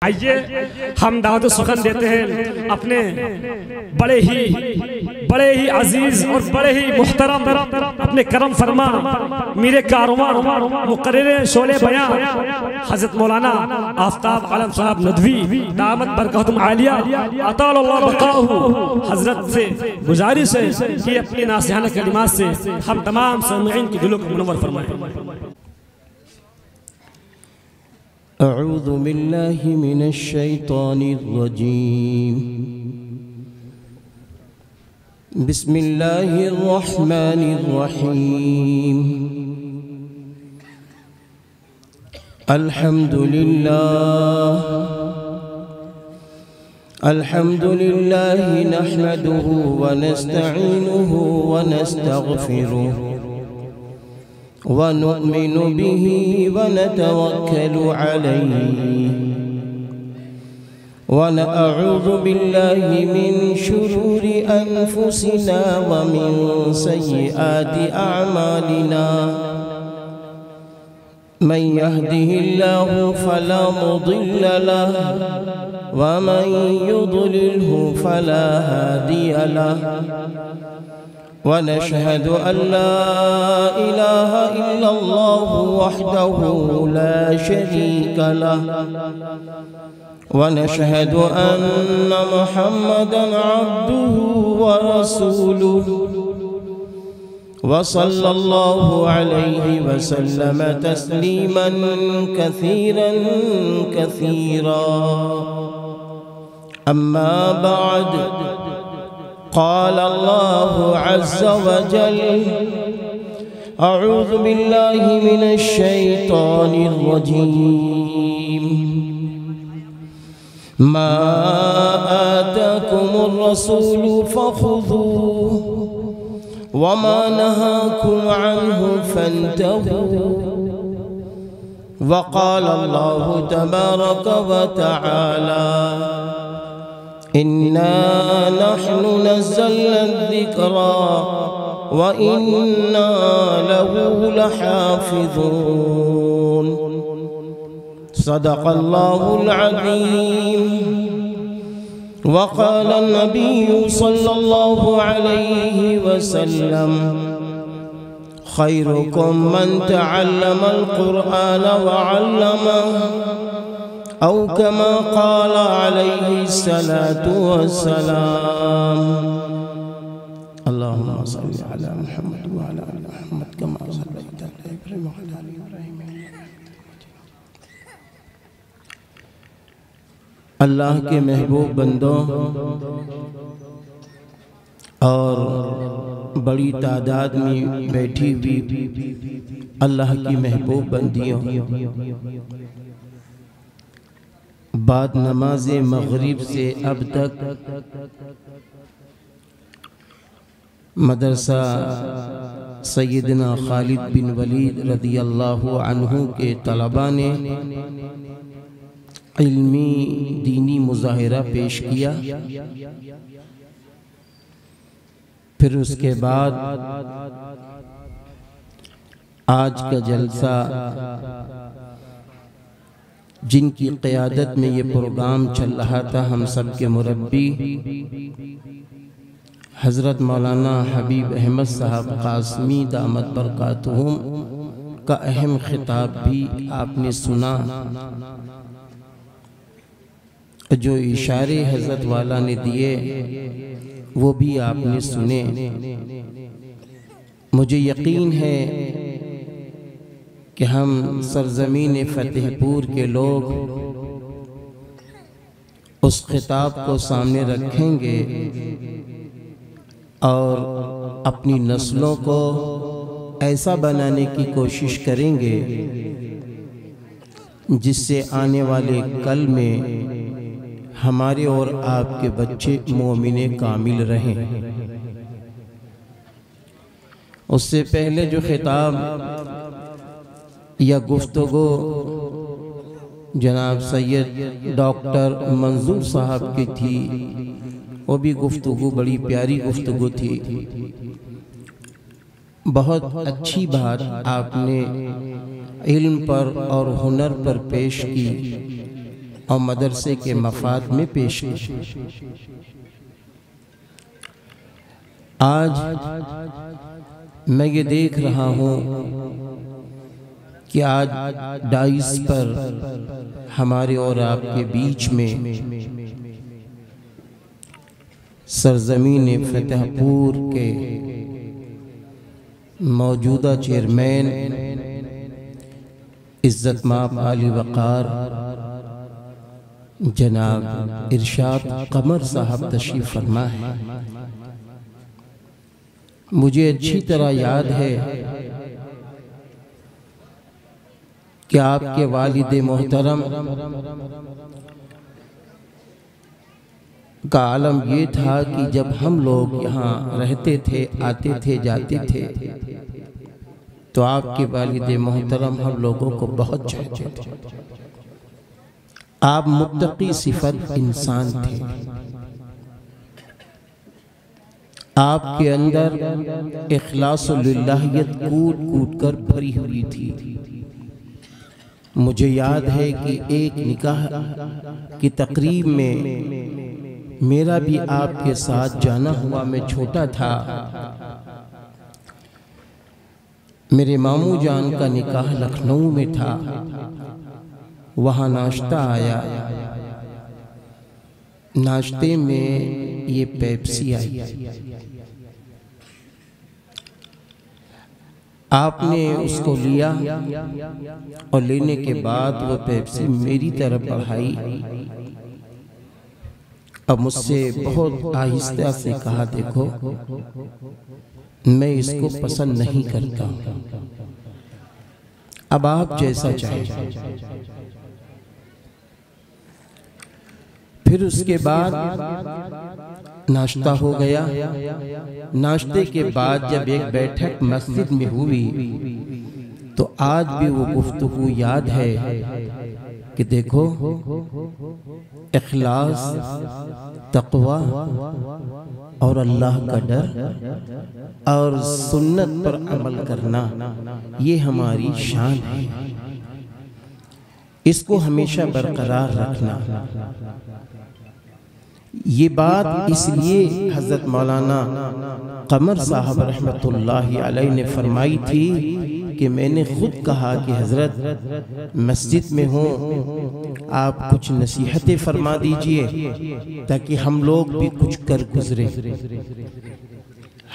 आइए हम दावत सुखन देते हैं अपने बड़े ही अजीज और बड़े ही मुहतरम अपने करम फरमा मेरे कारवां मुकर्रिर शोले बयां हजरत मौलाना आफ्ताब आलम साहब नदवी दामत बरकतुम आलिया अताल अल्लाह बकाहू हजरत से गुजारिश है कि अपनी नासिहाना कलिमात से हम तमाम सामीईन की दिलों को मुनव्वर फरमाएं। अऊज़ु बिल्लाहि मिनश शैतानिर रजीम बिस्मिल्लाहिर रहमानिर रहीम अल्हम्दुलिल्लाहि नहमदुहु व नस्तईनुहु व नस्तगफिरुहु व नु'मिनु बिही व नतवक्कलु अलैहि व नअऊज़ु बिल्लाहि मिन शुरूरि अनफुसिना व मिन सय्यिआति अअमालिना मन यहदिहिल्लाहु फला मुदिल्ल लहु व मन युद्लिल्हु फला हादिय लहु व नशहदु अल्ला इलाहा इल्लल्लाहु वहदहु ला शरीका लहु व नशहदु अन्न मुहम्मदन अब्दुहु व रसूलुहु व सल्लल्लाहु अलैहि व सल्लम तस्लीमन कसीरन कसीरा अम्मा बाद क़ाल अल्लाहु अज़्ज़ व जल अऊज़ु बिल्लाहि मिनश शैतानिर रजीम मा आताकुमुर रसूलु फ़ख़ुज़ूहु व मा नहाकुम अन्हु फ़न्तहू व क़ाल अल्लाहु तबारक व तआला इन्ना नहनु नज़्ज़लना ज़िक्रा व इन्ना लहु लहाफ़िज़ून सदक़ल्लाहुल अज़ीम व क़ाल नबिय्यु सल्लल्लाहु अलैहि वसल्लम खैरुकुम मन तअल्लमल क़ुरआन व अल्लमहु औ कमा क़ाल अलैहि सलातु वस्सलाम अल्लाहुम्मा सल्लि अला मुहम्मद व अला आलि मुहम्मद कमा सल्लैता अला इब्राहीम व अला आलि इब्राहीम। अल्लाह के महबूब बंदों और बड़ी तादाद में बैठी हुई अल्लाह की महबूब बंदियों, बाद नमाज मगरिब से अब तक मदरसा सैयदना खालिद बिन वलीद रदियल्लाहु अन्हु के तलबा ने इल्मी दीनी मुज़ाहिरा पेश किया। फिर उसके बाद आज का जलसा जिनकी क़यादत में ये प्रोग्राम चल रहा था, हम सब के मुरब्बी हज़रत मौलाना हबीब अहमद साहब क़ासिमी दामत बरकातुहुम का अहम खिताब भी आपने सुना। जो इशारे हज़रत वाला ने दिए वो भी आपने सुने। मुझे यकीन है कि हम सरज़मीन फ़तेहपुर के लोग उस खिताब को सामने रखेंगे और अपनी नस्लों को ऐसा बनाने की कोशिश करेंगे जिससे आने वाले कल में हमारे और आपके बच्चे मोमिने कामिल रहें। उससे पहले जो खिताब या गुफ्तगू जनाब सैयद डॉक्टर मंजूर साहब की थी, वो भी गुफ्तगू बड़ी प्यारी गुफ्तगू थी। बहुत अच्छी बात आपने इल्म पर और हुनर पर पेश की और मदरसे के मफाद में पेश की। आज मैं ये देख रहा हूँ कि आज डाइस पर हमारे और आपके बीच में सरजमीन फतेहपुर के मौजूदा चेयरमैन इज्जतमाब आली वक़ार जनाब इरशाद कमर साहब तशरीफ़ फरमा है। मुझे अच्छी तरह याद है कि आपके वालिद मोहतरम का आलम ये था कि जब हम लोग यहाँ रहते थे, आते थे, जाते थे, तो आपके वालिद मोहतरम हम लोगों को बहुत चाहते थे। आप मुत्तकी सिफत इंसान थे। आपके अंदर इखलासुल्लाहियत कूट कूट कर भरी हुई थी। मुझे याद है कि एक निकाह की तकरीब में मेरा भी आपके साथ जाना हुआ। मैं छोटा था। मेरे मामू जान का निकाह लखनऊ में था। वहाँ नाश्ता आया। नाश्ते में ये पेप्सी आई। आपने उसको लिया और लेने के बाद वो पेप्सी मेरी तरफ बढ़ाई। अब मुझसे बहुत आहिस्ता से कहा, देखो मैं इसको पसंद नहीं करता, अब आप जैसा चाहें। फिर उसके बाद नाश्ता हो गया। नाश्ते के बाद जब एक बैठक मस्जिद में हुई तो आज भी वो गुफ्तगू याद है कि देखो इखलास, तक़वा और अल्लाह का डर और सुन्नत पर अमल करना, ये हमारी शान है। इसको हमेशा बरकरार रखना। ये बात इसलिए हज़रत मौलाना कमर साहब रहमतुल्लाहि अलैहि ने फरमाई थी कि मैंने खुद कहा कि हज़रत मस्जिद में हो, आप कुछ नसीहतें फरमा दीजिए ताकि हम लोग भी कुछ कर गुजरे।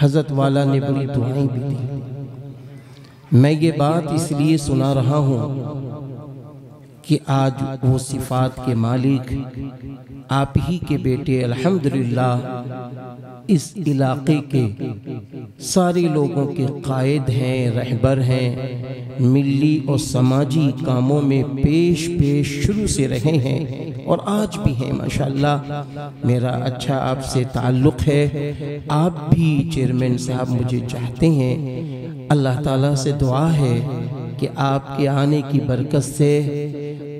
हज़रत वाला ने बड़ी दुआएं भी दी। मैं ये बात इसलिए सुना रहा हूँ कि आज वो सिफात के मालिक आप ही के बेटे अल्हम्दुलिल्लाह इस इलाके के सारे लोगों के कायद हैं, रहबर हैं, मिली और समाजी कामों में पेश शुरू से रहे हैं और आज भी हैं। माशाअल्लाह मेरा अच्छा आपसे ताल्लुक़ है। आप भी चेयरमैन साहब मुझे चाहते हैं। अल्लाह ताला से दुआ है कि आपके आने की बरकत से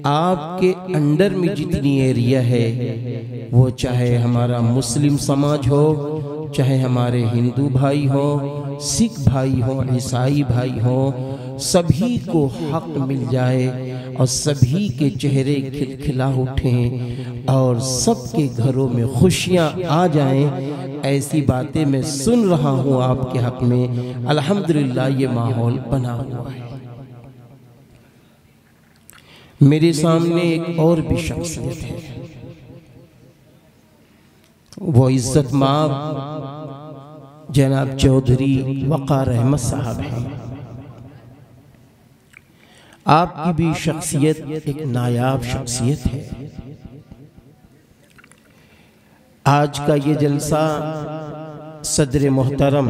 आपके अंडर में जितनी एरिया है, वो चाहे हमारा मुस्लिम समाज हो, चाहे हमारे हिंदू भाई हो, सिख भाई हो, ईसाई भाई हो, सभी को हक मिल जाए और सभी के चेहरे खिलखिला उठें और सबके घरों में खुशियां आ जाएं। ऐसी बातें मैं सुन रहा हूँ आपके हक में। अल्हम्दुलिल्लाह ये माहौल बना हुआ है। मेरे सामने एक और भी शख्सियत है, वो इज्जतमाब जनाब चौधरी वक़ार अहमद साहब हैं। आपकी भी शख्सियत एक नायाब शख्सियत है। आज का ये जलसा सदर मोहतरम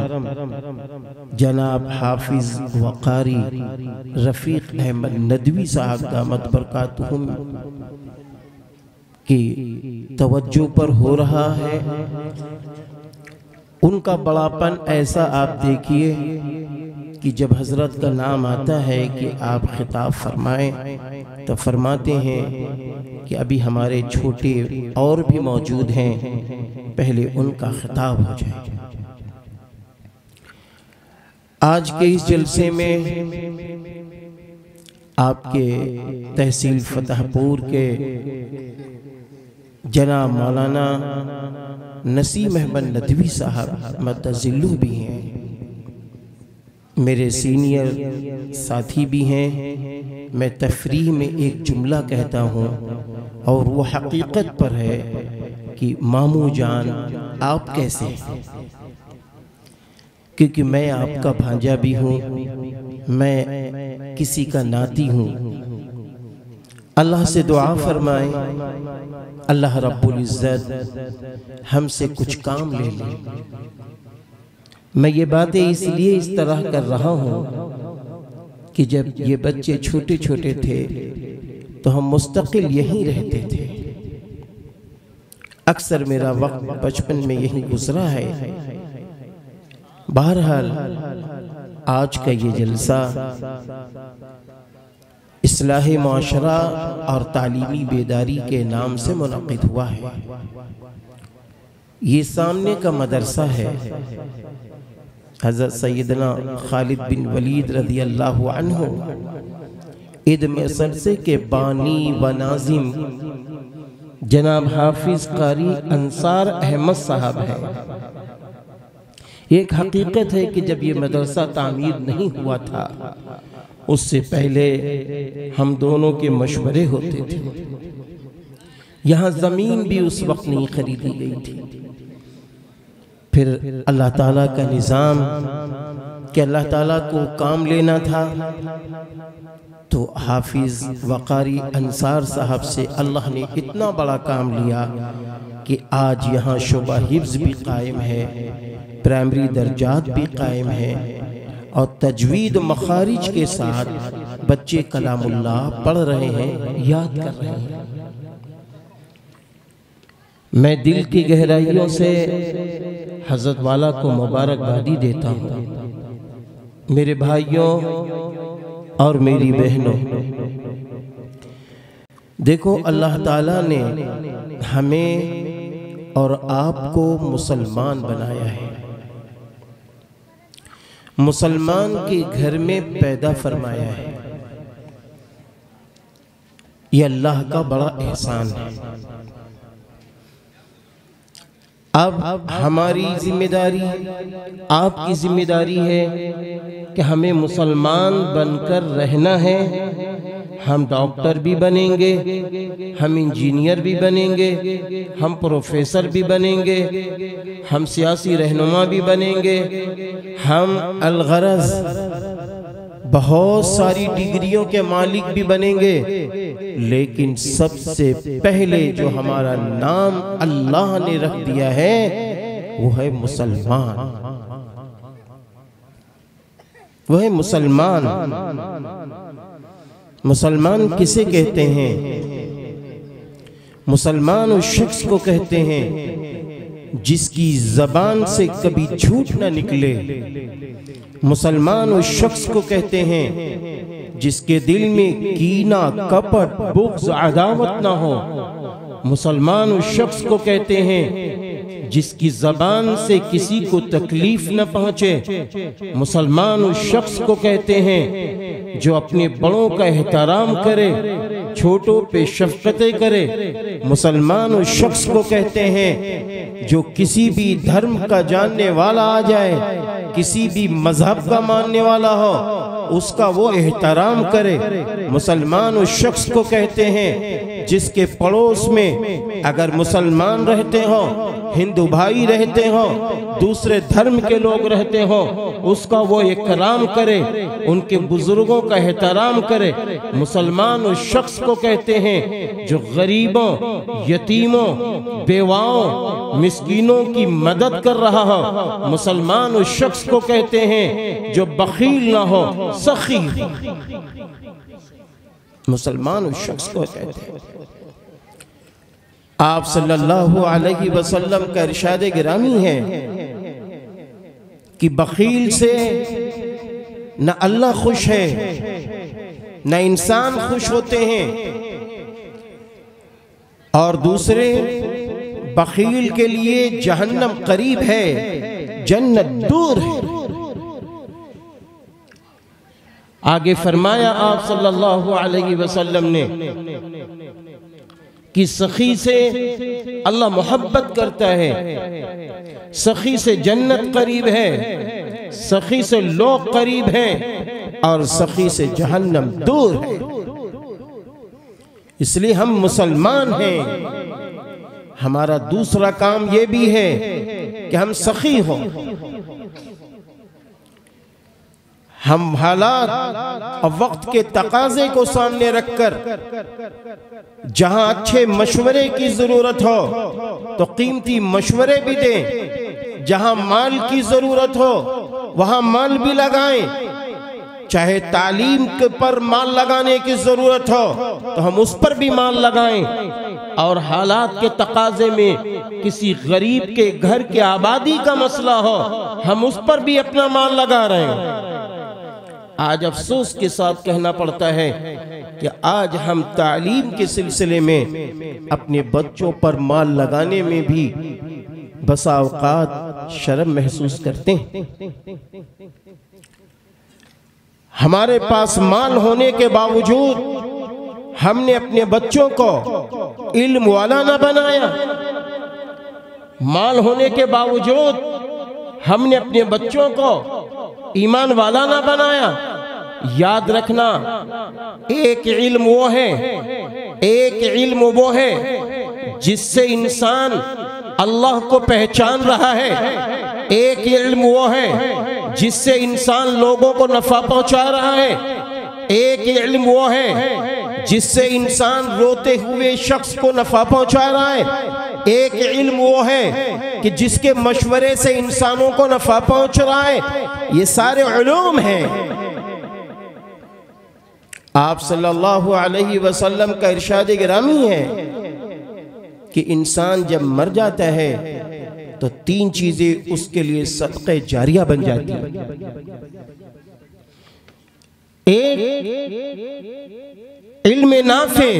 जनाब हाफिज वक़ारी रफ़ीक अहमद नदवी साहब दामत बरकातुहुम की तवज्जो पर हो रहा है। उनका बड़ापन ऐसा आप देखिए कि जब हजरत का नाम आता है कि आप खिताब फरमाएं तो फरमाते हैं कि अभी हमारे छोटे और भी मौजूद हैं, पहले उनका खिताब हो जाए। आज के इस जलसे में आपके तहसील फतेहपुर के जनाब मौलाना नसीम अहमद नदवी साहब मद्दजिल्लु भी हैं, मेरे सीनियर साथी भी हैं। मैं तफरीह में एक जुमला कहता हूँ और वो हकीकत पर है कि मामू जान आप कैसे हैं, क्योंकि मैं आपका भांजा भी हूँ, मैं किसी का नाती हूँ। अल्लाह से दुआ फरमाए अल्लाह रब्बुल इज़्ज़त हमसे कुछ काम ले ले। मैं ये बातें इसलिए इस तरह कर रहा हूँ कि जब ये बच्चे छोटे छोटे थे तो हम मुस्तकिल यहीं रहते थे। अक्सर मेरा वक्त बचपन में यहीं गुजरा है। बहरहाल आज का ये जलसा इस्लाही मुआशरा और तालीमी बेदारी के नाम से मुनक़िद हुआ है। ये सामने का मदरसा है। हज़रत सैयदना खालिद बिन वलीद रज़ी अल्लाहु अन्हु इद मदरसे के बानी व नाज़िम जनाब हाफिज कारी अंसार अहमद साहब है। एक हकीकत है कि जब ये मदरसा तामीर नहीं हुआ था उससे पहले हम दोनों के मशवरे होते थे। यहाँ ज़मीन भी उस वक्त नहीं खरीदी गई थी। फिर अल्लाह ताला का निज़ाम कि अल्लाह ताला को काम लेना था तो हाफिज वकारी अंसार साहब से अल्लाह ने इतना बड़ा काम लिया कि आज यहाँ शुबा हिफ्ज़ भी कायम है, प्राइमरी दर्जात भी कायम है और तजवीद मखारिज के साथ बच्चे कलामुल्लाह पढ़ रहे हैं, याद कर रहे हैं। मैं दिल की गहराइयों से हज़रत वाला को मुबारकबादी देता हूँ। मेरे भाइयों और मेरी बहनों, देखो अल्लाह ताला ने हमें और आपको मुसलमान बनाया है, मुसलमान के घर में पैदा फरमाया है। ये अल्लाह का बड़ा एहसान है। अब हमारी जिम्मेदारी, आपकी जिम्मेदारी है कि हमें मुसलमान बनकर रहना है। हम डॉक्टर भी बनेंगे, हम इंजीनियर भी बनेंगे, हम प्रोफेसर भी बनेंगे, हम सियासी रहनुमा भी बनेंगे, हम अलगरज बहुत सारी डिग्रियों के मालिक भी बनेंगे। लेकिन सबसे पहले जो हमारा नाम अल्लाह ने रख दिया है वो है मुसलमान। वो है मुसलमान। मुसलमान किसे कहते हैं? मुसलमान उस शख्स को कहते हैं जिसकी जबान से कभी झूठ न निकले। मुसलमान उस शख्स को कहते हैं जिसके दिल में कीना, कपट, बुग़्ज़, अदावत ना हो। मुसलमान उस शख्स को कहते हैं जिसकी जबान से किसी को तकलीफ न पहुंचे। मुसलमान उस शख्स को कहते हैं जो अपने बड़ों का एहतराम करे, छोटों पे शफ़क़तें करे। मुसलमान उस शख्स को कहते हैं जो किसी भी धर्म का जानने वाला आ जाए, किसी भी मजहब का मानने वाला हो, उसका वो एहतराम करे। मुसलमान उस शख्स को कहते हैं जिसके पड़ोस में अगर मुसलमान रहते हो, हिंदू भाई रहते हो, दूसरे धर्म के लोग रहते हो, उसका वो इकराम करे, उनके बुजुर्गों का एहतराम करे। मुसलमान उस शख्स को कहते हैं जो गरीबों, यतीमों, बेवाओं, मिस्कीनों की मदद कर रहा हो। मुसलमान उस शख्स को कहते हैं जो बखील ना हो, सखी। मुसलमान उस शख्स को कहते हैं। आप सल्लल्लाहु अलैहि वसल्लम का इरशाद गिरामी है कि बखील से न अल्लाह खुश है न इंसान खुश होते हैं, और दूसरे बखील के लिए जहन्नम करीब है, जन्नत दूर है। आगे फरमाया आप सल्लल्लाहु अलैहि वसल्लम ने कि सखी से अल्लाह मोहब्बत करता है, सखी से जन्नत करीब है, सखी से लोग करीब हैं और सखी से जहन्नम दूर है। इसलिए हम मुसलमान हैं। हमारा दूसरा काम ये भी है कि हम सखी हो। हम हालात और वक्त के तकाजे को सामने रखकर जहां अच्छे मशवरे की जरूरत हो तो कीमती मशवरे भी दें, जहां माल की जरूरत हो वहां माल भी लगाएं, चाहे तालीम के पर माल लगाने की जरूरत हो तो हम उस पर भी माल लगाएं, और हालात के तकाजे में किसी गरीब के घर के आबादी का मसला हो हम उस पर भी अपना माल लगा रहे हैं। आज अफसोस के साथ कहना पड़ता है कि आज हम तालीम के सिलसिले में अपने बच्चों पर माल लगाने में भी बसा औकात शर्म महसूस करते हैं। हमारे पास माल होने के बावजूद हमने अपने बच्चों को इल्म वाला ना बनाया। माल होने के बावजूद हमने अपने बच्चों को ईमान वाला ना बनाया। याद रखना, एक इल्म वो है, एक इल्म वो है जिससे इंसान अल्लाह को पहचान रहा है, एक इल्म वो है जिससे इंसान लोगों को नफा पहुंचा रहा है, एक इल्म वो है जिससे इंसान रोते हुए शख्स को नफा पहुंचा रहा है, एक इल्म वो है कि जिसके मशवरे से इंसानों को नफा पहुंच रहा है। ये सारे उलूम हैं। आप सल्लल्लाहु अलैहि वसल्लम का इरशाद गिरामी है कि इंसान जब मर जाता है तो तीन चीजें उसके लिए सदक़े जारिया बन जाती हैं। एक इल्म नाफे,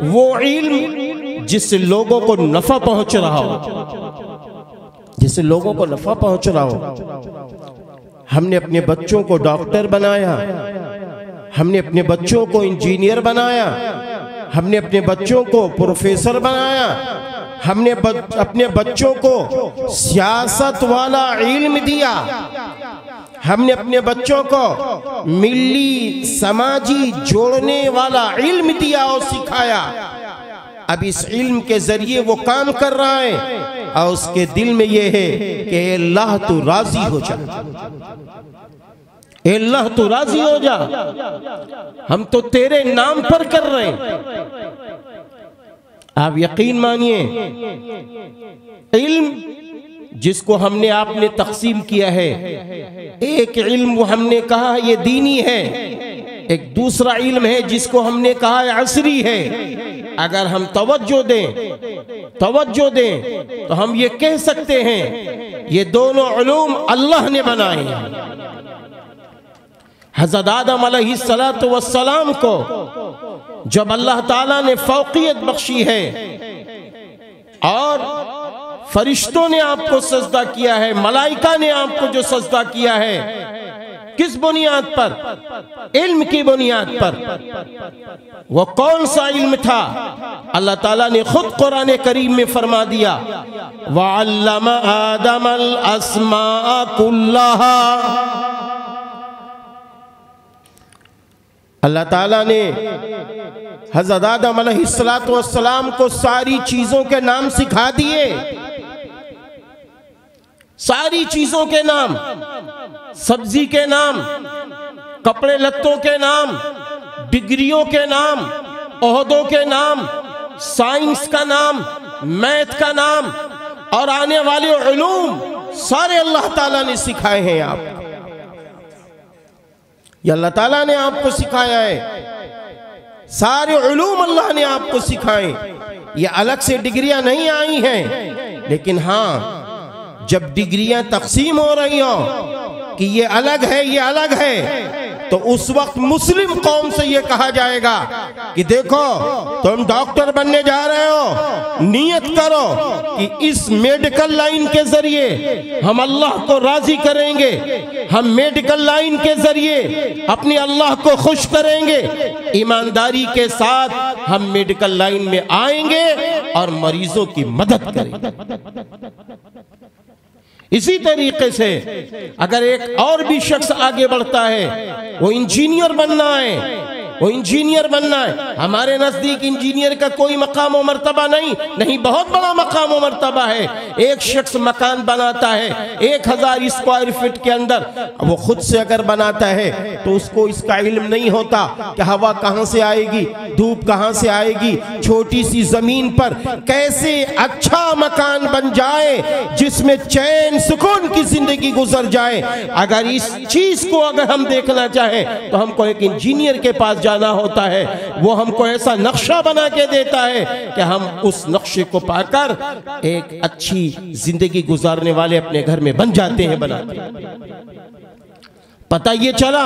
वो इल्म जिससे लोगों को नफा पहुंच रहा हो, जिससे लोगों को नफा पहुंच रहा हो। हमने अपने बच्चों को डॉक्टर बनाया, हमने अपने बच्चों को इंजीनियर बनाया, हमने अपने बच्चों को प्रोफेसर बनाया, हमने अपने बच्चों को सियासत वाला इल्म दिया, हमने अपने बच्चों को मिली समाजी जोड़ने वाला इल्म दिया और सिखाया। अब इस इल्म के जरिए वो काम कर रहा है और उसके दिल में ये है कि अल्लाह तू राजी हो जा, अल्लाह तू राजी हो जा, हम तो तेरे नाम पर कर रहे हैं। आप यकीन मानिए, इल्म जिसको हमने आपने तकसीम किया है, एक इल्म हमने कहा ये दीनी है, एक दूसरा इल्म है जिसको हमने कहा है असरी है। अगर हम तवज्जो दें तो हम ये कह सकते हैं ये दोनों उलूम अल्लाह ने बनाए हैं। हज़रत आदम अलैहिस्सलातु वस्सलाम को जब अल्लाह ताला ने फौकियत बख्शी है और फरिश्तों ने आपको सजदा किया है, मलाइका ने आपको जो सजदा किया है, किस बुनियाद पर? इल्म की बुनियाद पर। वो कौन सा इल्म था? अल्लाह ताला ने खुद कुरान करीम में फरमा दिया, वअल्लम आदमल अस्मा कुल्लाहा। अल्लाह ताला ने हज़रत आदम अलैहिस्सलातु वस्सलाम को सारी चीजों के नाम सिखा दिए, सारी चीजों के नाम, सब्जी के नाम, कपड़े लत्तों के नाम, डिग्रियों के नाम, ओहदों के नाम, साइंस का नाम, मैथ का नाम और आने वाले उलूम सारे अल्लाह ताला ने सिखाए हैं। आप ये अल्लाह ताला ने आपको सिखाया है, सारे उलूम अल्लाह ने आपको सिखाए। ये अलग से डिग्रियां नहीं आई हैं, लेकिन हाँ जब डिग्रियां तकसीम हो रही हो कि ये अलग है, ये अलग है, तो उस वक्त मुस्लिम कौम से ये कहा जाएगा कि देखो तुम डॉक्टर बनने जा रहे हो, नियत करो कि इस मेडिकल लाइन के जरिए हम अल्लाह को राजी करेंगे, हम मेडिकल लाइन के जरिए अपने अल्लाह को खुश करेंगे। ईमानदारी के साथ हम मेडिकल लाइन में आएंगे और मरीजों की मदद करेंगे। इसी तरीके से अगर एक और भी शख्स आगे बढ़ता है, वो इंजीनियर बनना है, वो इंजीनियर बनना है। हमारे नजदीक इंजीनियर का कोई मकाम और मर्तबा नहीं, बहुत बड़ा मकाम और मर्तबा है। एक शख्स मकान बनाता है 1000 स्क्वायर फीट के अंदर, वो खुद से अगर बनाता है तो उसको इसका इल्म नहीं होता कि हवा कहां से आएगी, धूप कहां से आएगी, छोटी सी जमीन पर कैसे अच्छा मकान बन जाए जिसमें चैन सुकून की जिंदगी गुजर जाए। अगर इस चीज को अगर हम देखना चाहें तो हमको एक इंजीनियर के पास जाना होता है। वो हमको ऐसा नक्शा बना के देता है कि हम उस नक्शे को पाकर एक अच्छी जिंदगी गुजारने वाले अपने घर में बन जाते हैं, बनाते हैं। पता ये चला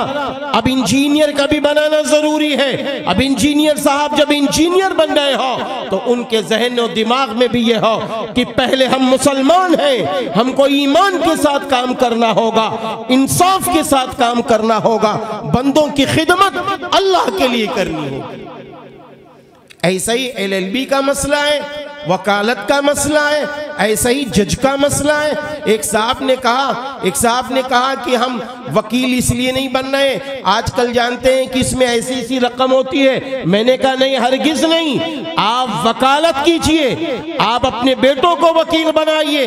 अब इंजीनियर का भी बनाना जरूरी है। अब इंजीनियर साहब जब इंजीनियर बन गए हो तो उनके जहन और दिमाग में भी ये हो कि पहले हम मुसलमान हैं, हमको ईमान के साथ काम करना होगा, इंसाफ के साथ काम करना होगा, बंदों की खिदमत अल्लाह के लिए करनी होगी। ऐसा ही LLB का मसला है, वकालत का मसला है, ऐसा ही जज का मसला है। एक साहब ने कहा कि हम वकील इसलिए नहीं बन रहे, आजकल जानते हैं कि इसमें ऐसी ऐसी रकम होती है। मैंने कहा नहीं, हरगिज नहीं। आप वकालत कीजिए, आप अपने बेटों को वकील बनाइए,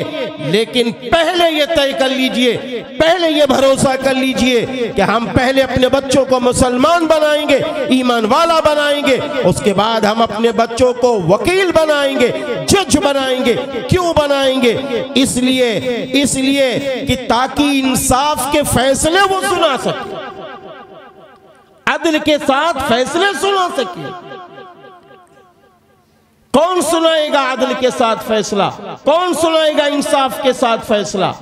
लेकिन पहले ये तय कर लीजिए, पहले ये भरोसा कर लीजिए कि हम पहले अपने बच्चों को मुसलमान बनाएंगे, ईमान वाला बनाएंगे, उसके बाद हम अपने बच्चों को वकील बनाएंगे, जज बनाएंगे। क्यों बनाएंगे? इसलिए कि ताकि इंसाफ के फैसले वो सुना सके, अदल के साथ फैसले सुना सके। कौन सुनाएगा अदल के साथ फैसला? कौन सुनाएगा इंसाफ के साथ फैसला?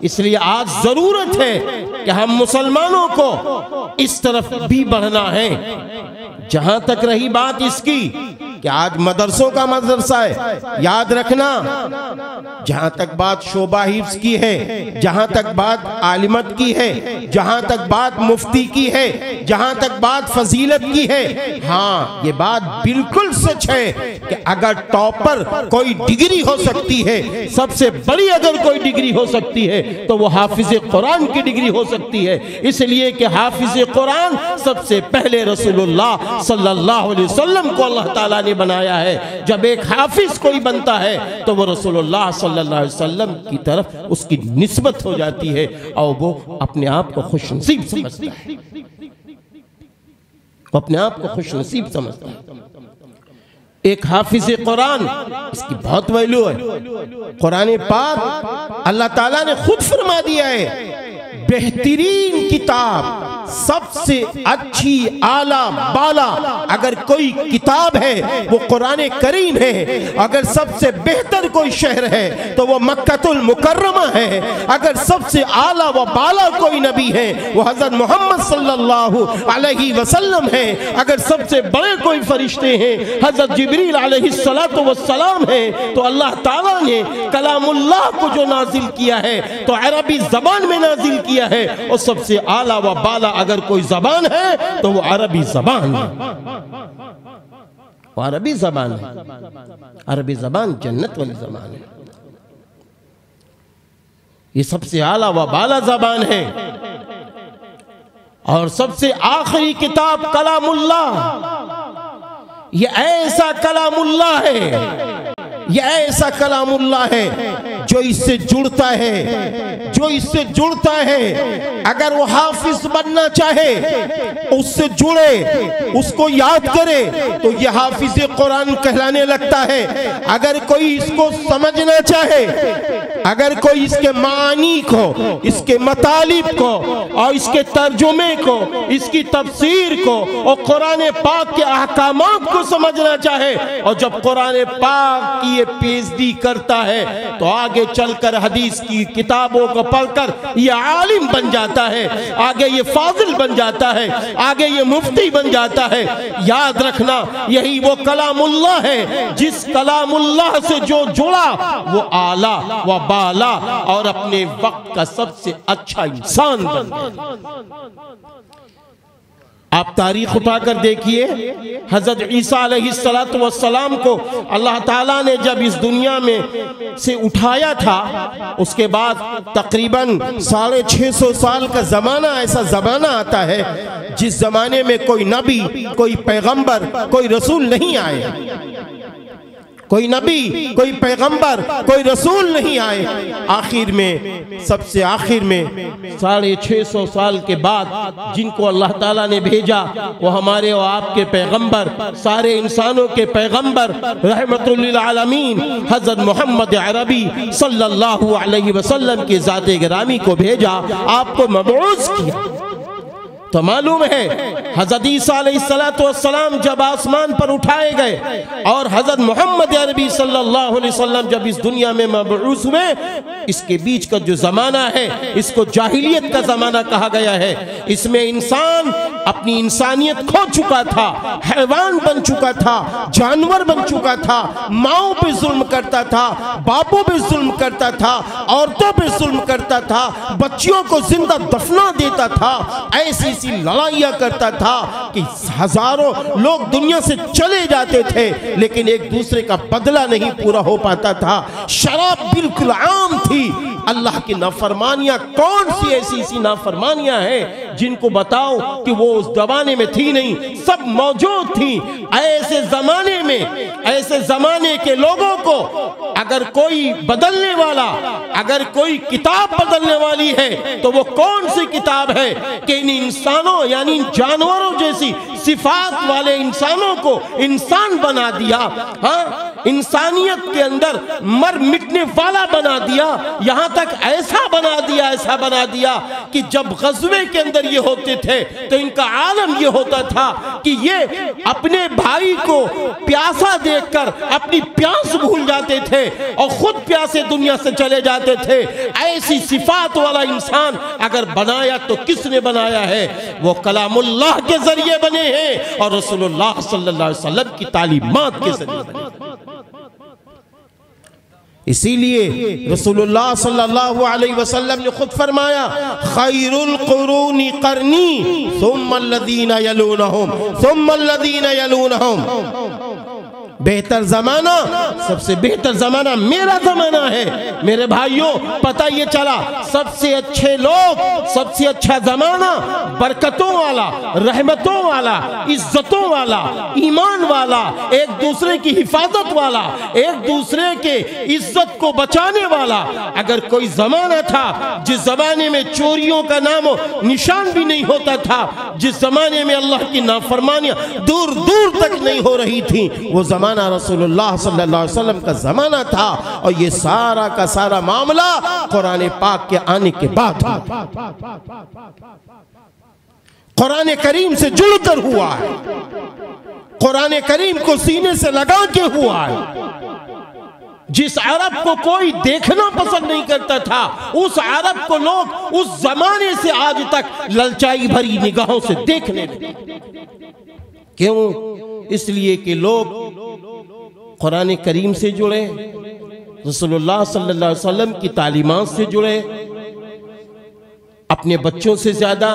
इसलिए आज जरूरत है कि हम मुसलमानों को इस तरफ भी बढ़ना है। जहां तक रही बात इसकी कि आज मदरसों का मदरसा है, याद रखना, जहां तक बात शोबा हिफ्ज की है, जहां तक बात आलिमत की है, जहां तक बात मुफ्ती की है, जहां तक बात फजीलत की है, हाँ ये बात बिल्कुल सच है कि अगर टॉपर कोई डिग्री हो सकती है, सबसे बड़ी अगर कोई डिग्री हो सकती है तो वो हाफिज कुरान की डिग्री हो सकती है। इसलिए कि हाफिज कुरान सबसे पहले रसूलुल्लाह सल्लल्लाहु अलैहि वसल्लम को अल्लाह ताला ने बनाया है। जब एक हाफिज कोई बनता है तो वो रसूलुल्लाह सल्लल्लाहु अलैहि वसल्लम की तरफ उसकी निस्बत हो जाती है और वो अपने आप को खुशनसीब समझता है, अपने आप को खुशनसीब समझता है। एक हाफिज कुरान, इसकी बहुत वैल्यू है। कुरान पाक अल्लाह ताला ने खुद फरमा दिया है, बेहतरीन किताब, सबसे अच्छी आला बाला अगर कोई किताब है वो कुरान करीम है। अगर सबसे बेहतर कोई शहर है तो वो मक्कतुल मुकर्रमा है। अगर सबसे आला व बाला कोई नबी है वो हजरत मोहम्मद सल्लल्लाहु अलैहि वसल्लम है। अगर सबसे बड़े कोई फरिश्ते हैं हजरत जिब्रील अलैहिस्सलातु वस्सलाम है। तो अल्लाह ताला ने कलामुल्लाह को जो नाजिल किया है तो अरबी जबान में नाजिल किया है, और सबसे आला व बाला अगर कोई जबान है तो वो अरबी जबान है, वो अरबी जबान है। अरबी जबान जन्नत वाली जबान है, ये सबसे आला व बाला जबान है। और सबसे आखिरी किताब कलामुल्लाह, ये ऐसा कलामुल्लाह है, ये ऐसा कलामुल्लाह है जो इससे जुड़ता है, जो इससे जुड़ता है। अगर वो हाफिज बनना चाहे, उससे जुड़े, उसको याद करे तो ये हाफिज कुरान कहलाने लगता है। अगर कोई इसको समझना चाहे, अगर कोई इसके मानी को, इसके मतालिब को और इसके तर्जुमे को, इसकी तफसीर को और कुरान पाक के अहकामात को समझना चाहे, और जब कुरान पाक की ये PhD करता है तो आगे चलकर हदीस की किताबों को को पढ़कर ये आलिम बन जाता है, आगे ये फाजिल बन जाता है, आगे ये मुफ्ती बन जाता है। याद रखना यही वो कलामुल्लाह है, जिस कलामुल्लाह से जो जुड़ा वो आला व बाला और अपने वक्त का सबसे अच्छा इंसान बन गया। आप तारीख उठाकर देखिए, हजरत ईसा अलैहिस्सलातु वस्सलाम को अल्लाह ताला ने जब इस दुनिया में से उठाया था, उसके बाद तकरीबन 650 साल का ज़माना, ऐसा ज़माना आता है जिस ज़माने में कोई नबी, कोई पैगंबर, कोई रसूल नहीं आए। कोई नबी, कोई पैगंबर, कोई रसूल नहीं आए। आखिर में, सबसे आखिर में 650 साल के बाद जिनको अल्लाह ताला ने भेजा वो हमारे और आपके पैगंबर, सारे इंसानों के पैगंबर रहमतुल लिल आलमीन हजरत मोहम्मद अरबी सल्लल्लाहु अलैहि वसल्लम के ज़ाते गिरामी को भेजा, आपको मबऊस किया। तो मालूम है हजरत ईसा अलैहिस्सलातु वस्सलाम जब आसमान पर उठाए गए और हजरत मोहम्मद अरबी सल्लल्लाहु अलैहि वसल्लम जब इस दुनिया में मबऊस हुए, इसके बीच का जो ज़माना है इसको जाहिलियत का ज़माना कहा गया है। इसमें इंसान अपनी इंसानियत खो चुका था, हैवान बन चुका था, जानवर बन चुका था, माओ पे जुल्म करता था, बापों पे जुल्म करता था, औरतों पे जुल्म करता था, बच्चियों को जिंदा दफना देता था, ऐसी लड़ाइयाँ करता था कि हजारों लोग दुनिया से चले जाते थे लेकिन एक दूसरे का बदला नहीं पूरा हो पाता था। शराब बिल्कुल आम थी। अल्लाह की नाफरमानियाँ कौन सी ऐसी नाफरमानियाँ हैं जिनको बताओ कि वो उस जमाने में थी नहीं, सब मौजूद थी। ऐसे जमाने में, ऐसे जमाने के लोगों को अगर कोई बदलने वाला, अगर कोई किताब बदलने वाली है तो वो कौन सी किताब है कि इन इंसानों यानी जानवरों जैसी सिफात वाले इंसानों को इंसान बना दिया। हाँ, इंसानियत के अंदर मर मिटने वाला बना दिया। यहाँ तक ऐसा बना दिया, ऐसा बना दिया कि जब गज़वे के अंदर ये होते थे तो इनका आलम ये होता था कि ये अपने भाई को प्यासा देखकर अपनी प्यास भूल जाते थे और खुद प्यासे दुनिया से चले जाते थे। ऐसी सिफात वाला इंसान अगर बनाया तो किसने बनाया है? वो कलामुल्लाह के जरिए बने हैं और रसूलुल्लाह सल्लल्लाहु अलैहि वसल्लम की तालीमात के जरिए बने। इसीलिए रसूलुल्लाह सल्लल्लाहु अलैहि वसल्लम ने खुद फरमाया, खैरुल कुरूनी करनी सुम्मल्लज़ीना यलूनहुम सुम्मल्लज़ीना यलूनहुम। बेहतर जमाना, सबसे बेहतर जमाना मेरा जमाना है। मेरे भाइयों, पता ये चला सबसे अच्छे लोग, सबसे अच्छा जमाना बरकतों वाला, रहमतों वाला, इज्जतों वाला, ईमान वाला, एक दूसरे की हिफाजत वाला, एक दूसरे के इज्जत को बचाने वाला। अगर कोई जमाना था जिस जमाने में चोरियों का नाम निशान भी नहीं होता था, जिस जमाने में अल्लाह की नाफरमानियां दूर दूर तक नहीं हो रही थी, वो जमाना रसूलुल्लाह सल्लल्लाहु अलैहि वसल्लम का जमाना था। और ये सारा का सारा मामला कुरान पाक के आने के बाद कुरान करीम से जुड़कर हुआ है, कुरान करीम को सीने से लगा के हुआ है। जिस अरब को कोई देखना पसंद नहीं करता था, उस अरब को लोग उस जमाने से आज तक ललचाई भरी निगाहों से देखने लगे। क्यों? इसलिए कि लोग कुरान करीम से जुड़े, रसूलुल्लाह सल्लल्लाहु अलैहि वसल्लम की तालीमात से जुड़े, अपने बच्चों से ज्यादा,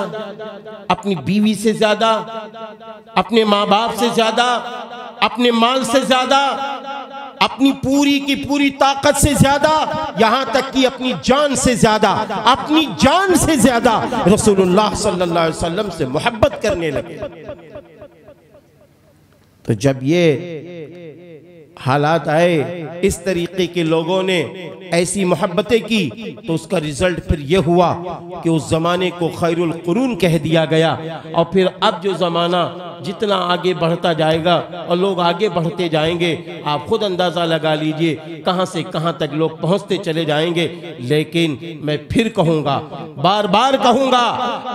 अपनी बीवी से ज्यादा, अपने माँ बाप से ज्यादा, अपने माल से ज्यादा, अपनी पूरी की पूरी ताकत से ज्यादा, यहां तक कि अपनी जान से ज्यादा, अपनी जान से ज्यादा रसूलुल्लाह सल्लल्लाहु अलैहि वसल्लम से मोहब्बत करने लगे। तो जब ये हालात आए, इस तरीके के लोगों ने ऐसी मोहब्बतें की, तो उसका रिजल्ट फिर यह हुआ कि उस जमाने को खैरुल कुरून कह दिया गया। और फिर अब जो जमाना जितना आगे बढ़ता जाएगा और लोग आगे बढ़ते जाएंगे, आप खुद अंदाजा लगा लीजिए कहां से कहां तक लोग पहुंचते चले जाएंगे। लेकिन मैं फिर कहूंगा, बार बार कहूंगा,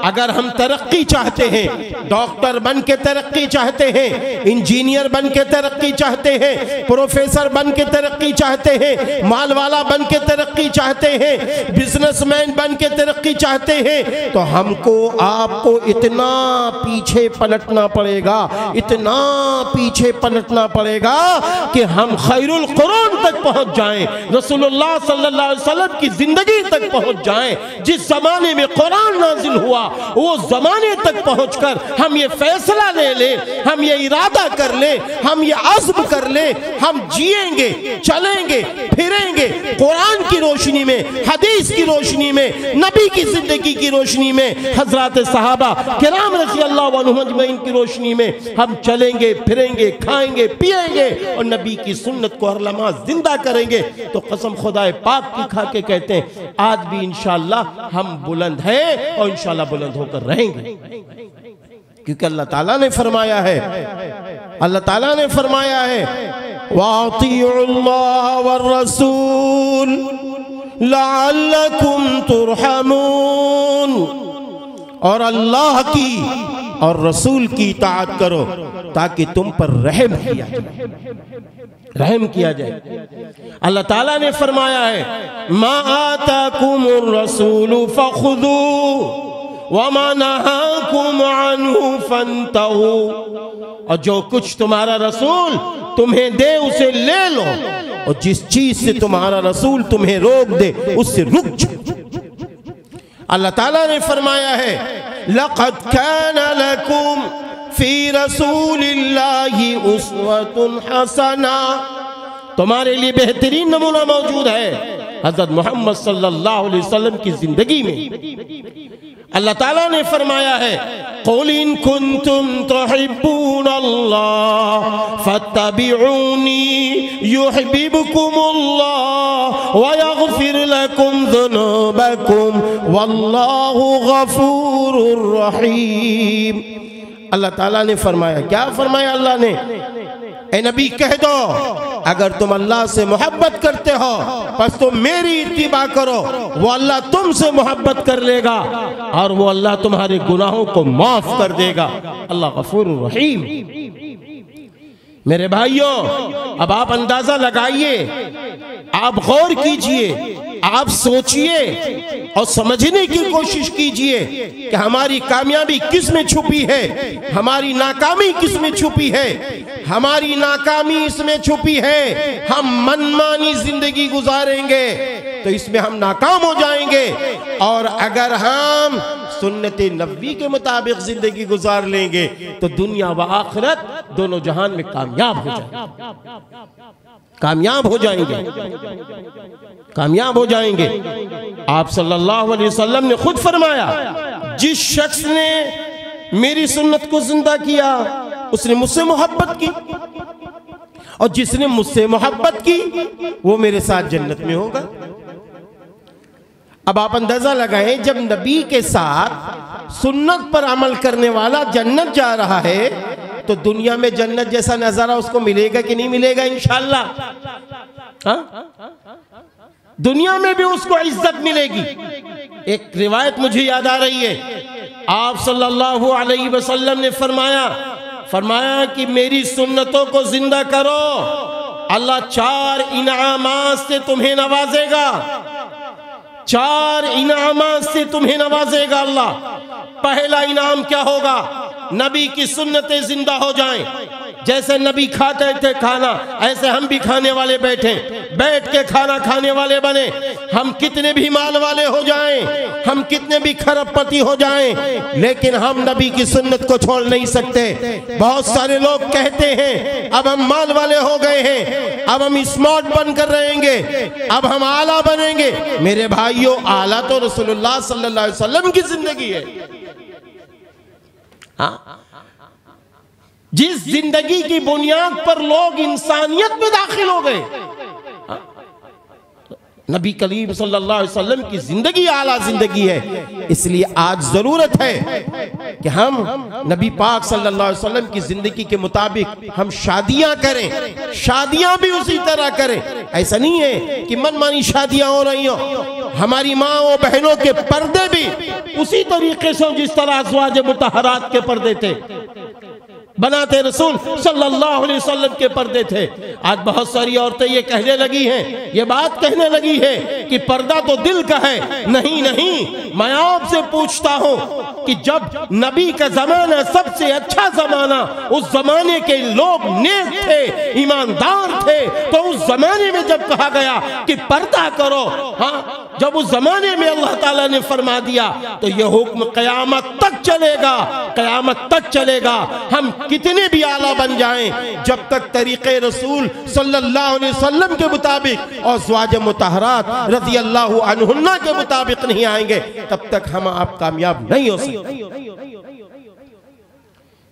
अगर हम तरक्की चाहते हैं, डॉक्टर बन के तरक्की चाहते हैं, इंजीनियर बन के तरक्की चाहते हैं, प्रोफेसर बन के तरक्की चाहते हैं, माल वाला बन के तरक्की चाहते हैं, बिजनेसमैन बन के तरक्की चाहते हैं, तो हमको आपको इतना पीछे पलटना पड़ेगा, इतना पीछे पलटना पड़ेगा कि हम खैरुल कुरान तक पहुंच जाएं, रसूलुल्लाह सल्लल्लाहु अलैहि वसल्लम की जिंदगी तक पहुंच जाएं। जिस जमाने में कुरान नाजिल हुआ वो जमाने तक पहुंचकर हम ये फैसला ले लें, हम ये इरादा कर लें, हम ये अज़्म कर लें, हम जिएंगे, चलेंगे, फिरेंगे कुरान की रोशनी में, हदीस की रोशनी में, नबी की जिंदगी की रोशनी में, हजरत सहाबा किराम रज़ी अल्लाह अन्हुम अजमईन की रोशनी में हम चलेंगे, फिरेंगे, खाएंगे, पिएंगे और नबी की सुन्नत को हर लम्हा जिंदा करेंगे। तो कसम खुदाए पाक की खा के कहते हैं आज भी इंशाअल्लाह हम बुलंद हैं और इंशाअल्लाह बुलंद होकर रहेंगे, क्योंकि अल्लाह ताला ने फरमाया है, अल्लाह ताला ने फरमाया है वातिउल्लाह वर रसूल लअल्लकुम तुरहमून, और अल्लाह की और रसूल की इताअत करो ताकि तुम पर रहम किया जाए, रहम किया जाए। अल्लाह ताला ने फरमाया है मा आताकुमुर रसूलु फखुदू वमा नहाकुम अन्हु फंतहू, और जो कुछ तुम्हारा रसूल तुम्हें दे उसे ले लो, और जिस चीज से तुम्हारा रसूल तुम्हें रोक दे उससे रुक जाओ। अल्लाह ताला ने फरमाया है लक़द काना लकुम फी रसूलिल्लाहि उस्वतुन हसना, तुम्हारे लिए बेहतरीन नमूना मौजूद है हजरत मोहम्मद सल्लल्लाहु अलैहि वसल्लम की जिंदगी में। अल्लाह ताला ने फरमाया है क़ुल इन कुंतुम तुहिब्बूनल्लाह फत्तबिऊनी युहिब्बुकुमुल्लाह व यग़फिर लकुम ज़ुनूबकुम वल्लाहु गफूरुर रहीम। अल्लाह ताला ने फरमाया, क्या फरमाया अल्लाह ने, ए नबी कह दो अगर तुम अल्लाह से मोहब्बत करते हो बस तुम मेरी इत्तिबा करो, वो अल्लाह तुमसे मोहब्बत कर लेगा और वो अल्लाह तुम्हारे गुनाहों को माफ कर देगा। अल्लाह गफूरुर रहीम। मेरे भाइयों अब आप अंदाजा लगाइए, आप गौर कीजिए, आप सोचिए और समझने की कोशिश कीजिए कि हमारी कामयाबी किस में छुपी है, हमारी नाकामी किस में छुपी है। हमारी नाकामी इसमें छुपी है हम मनमानी जिंदगी गुजारेंगे तो इसमें हम नाकाम हो जाएंगे, और अगर हम सुन्नत नबी के मुताबिक जिंदगी गुजार लेंगे तो दुनिया व आखिरत दोनों जहान में कामयाब हो जाएंगे, कामयाब हो जाएंगे, कामयाब हो जाएंगे। आप सल्लल्लाहु अलैहि वसल्लम ने खुद फरमाया जिस शख्स ने मेरी सुन्नत को जिंदा किया उसने मुझसे मोहब्बत की, और जिसने मुझसे मोहब्बत की वो मेरे साथ जन्नत में होगा। अब आप अंदाजा लगाएं जब नबी के साथ सुन्नत पर अमल करने वाला जन्नत जा रहा है तो दुनिया में जन्नत जैसा नजारा उसको मिलेगा कि नहीं मिलेगा इंशाअल्लाह? दुनिया में भी उसको इज्जत मिलेगी। एक रिवायत मुझे याद आ रही है, आप सल्लल्लाहु अलैहि वसल्लम ने फरमाया कि मेरी सुन्नतों को जिंदा करो, अल्लाह 4 इनामात से तुम्हें नवाजेगा, 4 इनामात से तुम्हें नवाजेगा अल्लाह। पहला इनाम क्या होगा? नबी की सुन्नतें जिंदा हो जाएं। जैसे नबी खाते थे खाना ऐसे हम भी खाने वाले बैठ के खाना खाने वाले बने। हम कितने भी माल वाले हो जाएं, हम कितने भी खरबपति हो जाएं, लेकिन हम नबी की सुन्नत को छोड़ नहीं सकते। बहुत सारे लोग कहते हैं अब हम माल वाले हो गए हैं, अब हम स्मार्ट बनकर रहेंगे, अब हम आला बनेंगे। मेरे भाइयों आला तो रसूलुल्लाह सल्लल्लाहु अलैहि वसल्लम की जिंदगी है। जिस जिंदगी की बुनियाद पर लोग इंसानियत में दाखिल हो गए, नबी करीम सल्लल्लाहु अलैहि वसल्लम की जिंदगी आला जिंदगी है। इसलिए आज जरूरत है कि हम नबी पाक सल्लल्लाहु अलैहि वसल्लम की जिंदगी के मुताबिक हम शादियां करें, शादियां भी उसी तरह करें। ऐसा नहीं है कि मनमानी शादियां हो रही हो। हमारी माँ और बहनों के पर्दे भी उसी तरीके से जिस तरह अज़वाज मुतहरात के पर्दे थे। बनाते रसूल सल्लल्लाहु अलैहि वसल्लम के पर्दे थे। आज बहुत सारी औरतें ये कहने लगी हैं, ये बात कहने लगी है कि पर्दा तो दिल का है। नहीं नहीं, मैं आपसे पूछता हूं कि जब नबी का जमाना सबसे अच्छा जमाना, उस जमाने के लोग नेक थे, ईमानदार थे, तो उस जमाने में जब कहा गया कि पर्दा करो, हाँ, जब उस जमाने में अल्लाह ताला ने फरमा दिया तो यह हुक्म क़यामत तक चलेगा, क़यामत तक चलेगा। हम कितने भी आला बन जाएं, जब तक तरीक़े रसूल सल्लल्लाहु अलैहि वसल्लम के मुताबिक और ज़वाज मुतहरात रज़ी अल्लाहु अन्हुन्ना के मुताबिक नहीं आएंगे, तब तक हम आप कामयाब नहीं हो सकते।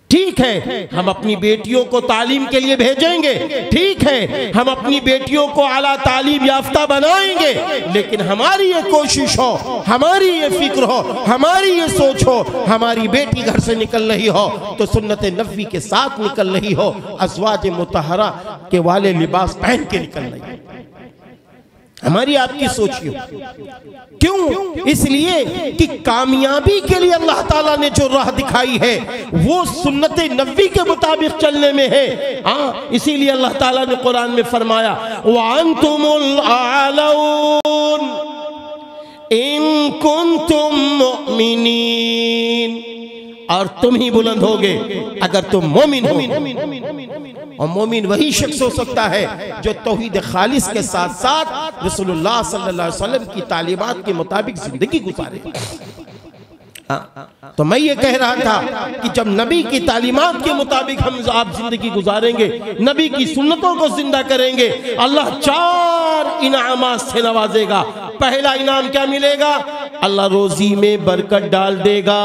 ठीक है, हम अपनी बेटियों को तालीम के लिए भेजेंगे, ठीक है, हम अपनी बेटियों को आला तालीम याफ्ता बनाएंगे, लेकिन हमारी ये कोशिश हो, हमारी ये फिक्र हो, हमारी ये सोच हो, हमारी बेटी घर से निकल रही हो तो सुन्नत नबवी के साथ निकल रही हो, अज़वाज मुतहरा के वाले लिबास पहन के निकल रही हो। हमारी आपकी सोचिए क्यों? इसलिए कि कामयाबी के लिए अल्लाह ताला ने जो राह दिखाई है वो सुन्नत नबवी के मुताबिक चलने में है। हाँ, इसीलिए अल्लाह ताला ने कुरान में फरमाया वअंतुमुल आलऊन इन कुंतुम मुमिनीन, और तुम ही बुलंद होगे अगर तुम मोमिन हो। और मोमिन वही शख्स हो सकता है जो तौहीद खालिस के साथ साथ रसूलुल्लाह सल्लल्लाहु अलैहि वसल्लम की तालीमात के मुताबिक जिंदगी गुजारे। तो मैं ये कह रहा था कि जब नबी की तालीमात के मुताबिक हम आप जिंदगी गुजारेंगे, नबी की सुन्नतों को जिंदा करेंगे, अल्लाह 4 इनामात से नवाजेगा। पहला इनाम क्या मिलेगा? अल्लाह रोजी में बरकत डाल देगा।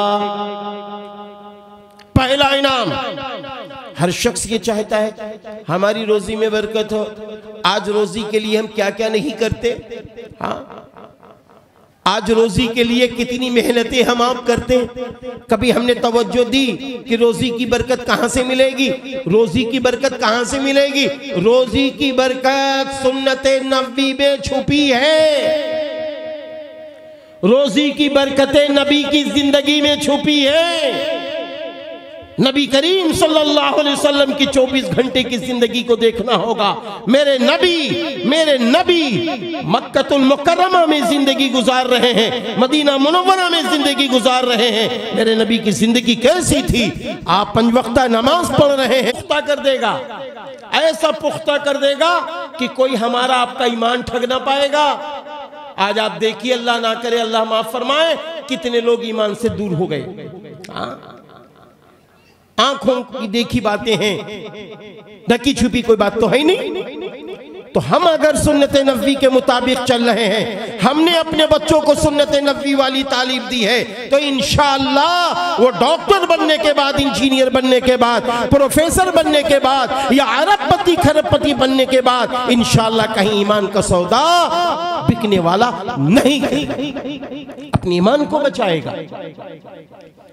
पहला इनाम, हर शख्स ये चाहता है हमारी रोजी में बरकत हो। आज रोजी के लिए हम क्या क्या नहीं करते। हाँ, आज रोजी के लिए कितनी मेहनतें हम आप करते हैं। कभी हमने तवज्जो दी कि रोजी की बरकत कहां से मिलेगी, रोजी की बरकत कहां से मिलेगी? रोजी की बरकत सुन्नत नबवी में छुपी है। रोजी की बरकतें नबी की जिंदगी में छुपी है। नबी करीम सल्लल्लाहु अलैहि वसल्लम की 24 घंटे की जिंदगी को देखना होगा। मेरे नबी मक्कतुल मुकर्रमा में जिंदगी गुजार रहे हैं, मदीना मुनव्वरा में जिंदगी गुजार रहे हैं। मेरे नबी की जिंदगी कैसी थी? आप 5 वक्ता नमाज पढ़ रहे हैं। पुख्ता कर देगा, ऐसा पुख्ता कर देगा कि कोई हमारा आपका ईमान ठग ना पाएगा। आज आप देखिए, अल्लाह ना करे, अल्लाह माफ फरमाए, कितने लोग ईमान से दूर हो गए। आंखों की देखी बातें हैं, ढकी छुपी कोई बात तो है ही नहीं। तो हम अगर सुन्नत नबवी के मुताबिक चल रहे हैं, हमने अपने बच्चों को सुन्नत नबवी वाली तालीम दी है, तो इंशाअल्लाह वो डॉक्टर बनने के बाद, इंजीनियर बनने के बाद, प्रोफेसर बनने के बाद या अरबपति खरबपति बनने के बाद इंशाअल्लाह कहीं ईमान का सौदा बिकने वाला नहीं, अपने ईमान को बचाएगा।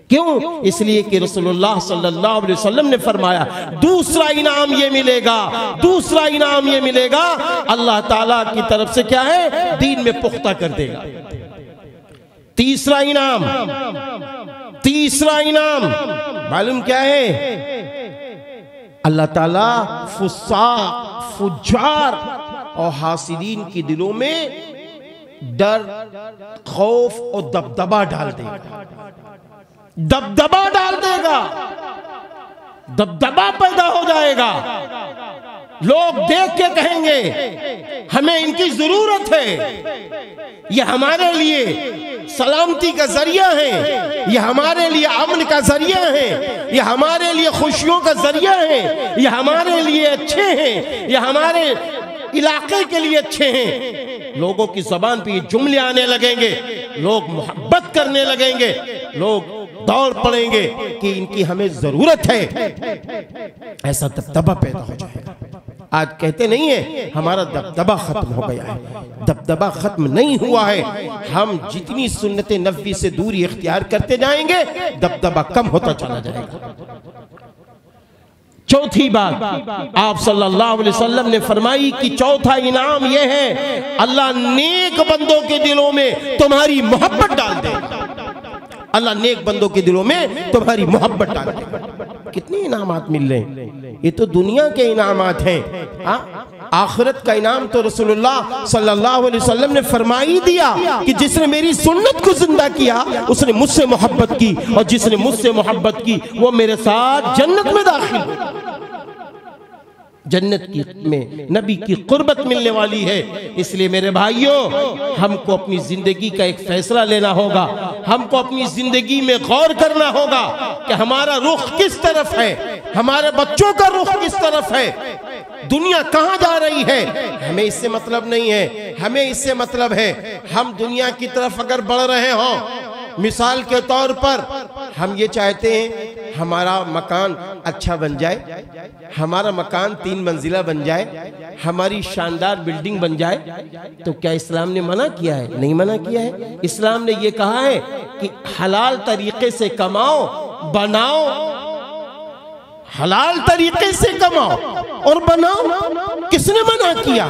क्यों? इसलिए कि रसूलुल्लाह सल्लल्लाहु अलैहि वसल्लम ने फरमाया दूसरा इनाम ये मिलेगा, दूसरा इनाम ये मिलेगा, अल्लाह ताला की तरफ से क्या है? दीन में पुख्ता कर देगा। तीसरा इनाम, तीसरा इनाम मालूम क्या है? अल्लाह ताला फुस्साक, फुज्जार और हासिदीन की दिलों में डर, खौफ और दबदबा डाल देगा। दबदबा डाल देगा, दबदबा पैदा हो जाएगा। लोग देख के कहेंगे हमें इनकी जरूरत है, ये हमारे लिए सलामती का जरिया है, ये हमारे लिए अमन का जरिया है, ये हमारे लिए खुशियों का जरिया है, ये हमारे लिए अच्छे हैं, ये हमारे इलाके के लिए अच्छे हैं। लोगों की जबान पे ये जुमले आने लगेंगे, लोग मोहब्बत करने लगेंगे, लोग दौड़ पड़ेंगे कि इनकी हमें जरूरत है। ऐसा दबदबा पैदा हो जाएगा। आज कहते नहीं है हमारा दबदबा खत्म हो गया है, दबदबा खत्म नहीं हुआ है। हम जितनी सुन्नत नबवी से दूरी इख्तियार करते जाएंगे, दबदबा कम होता चला जाएगा। चौथी बात आप सल्लल्लाहु अलैहि वसल्लम ने फरमाई कि चौथा इनाम यह है, अल्लाह नेक बंदों के दिलों में तुम्हारी मोहब्बत डाल देगा। अल्लाह नेक बंदों के दिलों में तुम्हारी मोहब्बत डाल देगा। कितने इनामात मिल रहे हैं, ये तो दुनिया के इनामात हैं। आखिरत का इनाम तो रसूलुल्लाह सल्लल्लाहु अलैहि वसल्लम ने फरमा ही दिया कि जिसने मेरी सुन्नत को जिंदा किया उसने मुझसे मोहब्बत की, और जिसने मुझसे मोहब्बत की वो मेरे साथ जन्नत में दाखिल हो। जन्नत की में नबी की कुर्बत मिलने वाली है। इसलिए मेरे भाइयों, हमको अपनी जिंदगी का एक फैसला लेना होगा, हमको अपनी जिंदगी में गौर करना होगा कि हमारा रुख किस तरफ है, हमारे बच्चों का रुख किस तरफ है, दुनिया कहां जा रही है। हमें इससे मतलब नहीं है, हमें इससे मतलब है हम दुनिया की तरफ अगर बढ़ रहे हों, मिसाल के तौर पर हम ये चाहते हैं हमारा मकान अच्छा बन जाए, हमारा मकान 3 मंजिला बन जाए, हमारी शानदार बिल्डिंग बन जाए, तो क्या इस्लाम ने मना किया है? नहीं मना किया है। इस्लाम ने ये कहा है कि हलाल तरीके से कमाओ, बनाओ, हलाल तरीके से कमाओ और बनाओ। किसने मना किया?